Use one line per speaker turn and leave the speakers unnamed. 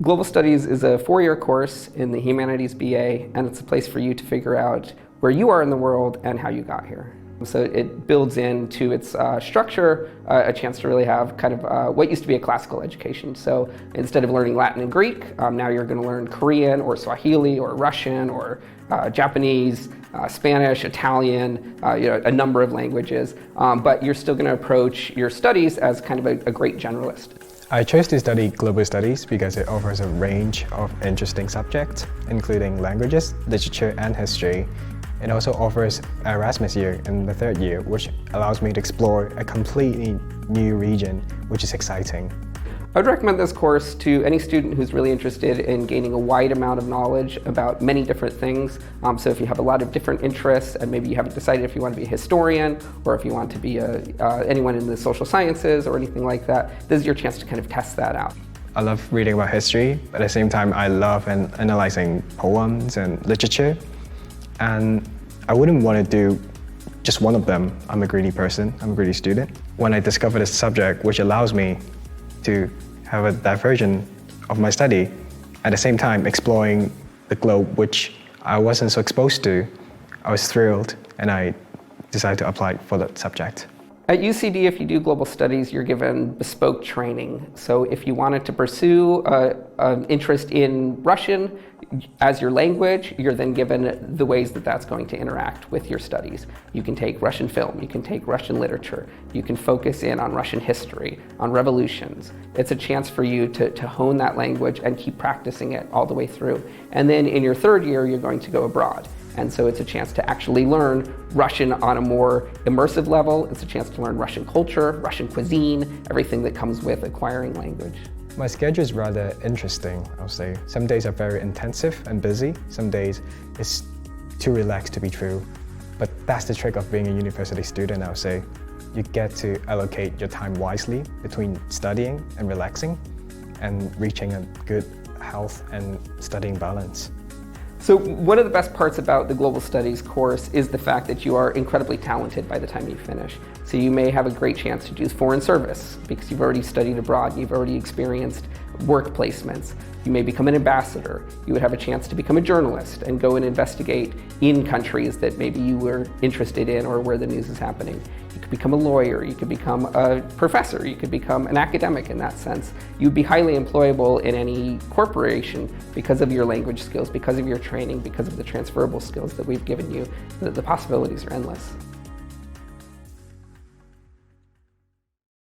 Global Studies is a 4-year course in the Humanities BA, and it's a place for you to figure out where you are in the world and how you got here. So it builds into its structure a chance to really have kind of what used to be a classical education. So instead of learning Latin and Greek, now you're going to learn Korean or Swahili or Russian or Japanese, Spanish, Italian, a number of languages. But you're still going to approach your studies as kind of a great generalist.
I chose to study Global Studies because it offers a range of interesting subjects, including languages, literature, and history. It also offers Erasmus year in the 3rd year, which allows me to explore a completely new region, which is exciting.
I would recommend this course to any student who's really interested in gaining a wide amount of knowledge about many different things. So if you have a lot of different interests and maybe you haven't decided if you want to be a historian or if you want to be anyone in the social sciences or anything like that, this is your chance to kind of test that out.
I love reading about history, but at the same time I love analyzing poems and literature. And I wouldn't want to do just one of them. I'm a greedy person, I'm a greedy student. When I discovered a subject which allows me to have a diversion of my study, at the same time exploring the globe which I wasn't so exposed to, I was thrilled and I decided to apply for that subject.
At UCD, if you do global studies, you're given bespoke training. So if you wanted to pursue an interest in Russian as your language, you're then given the ways that that's going to interact with your studies. You can take Russian film, you can take Russian literature, you can focus in on Russian history, on revolutions. It's a chance for you to hone that language and keep practicing it all the way through. And then in your 3rd year, you're going to go abroad. And so it's a chance to actually learn Russian on a more immersive level. It's a chance to learn Russian culture, Russian cuisine, everything that comes with acquiring language.
My schedule is rather interesting, I'll say. Some days are very intensive and busy. Some days it's too relaxed to be true. But that's the trick of being a university student, I'll say. You get to allocate your time wisely between studying and relaxing and reaching a good health and studying balance.
So one of the best parts about the Global Studies course is the fact that you are incredibly talented by the time you finish. So you may have a great chance to do foreign service because you've already studied abroad, you've already experienced work placements. You may become an ambassador. You would have a chance to become a journalist and go and investigate in countries that maybe you were interested in or where the news is happening. You could become a lawyer, you could become a professor, you could become an academic in that sense. You'd be highly employable in any corporation because of your language skills, because of your training, because of the transferable skills that we've given you. The possibilities are endless.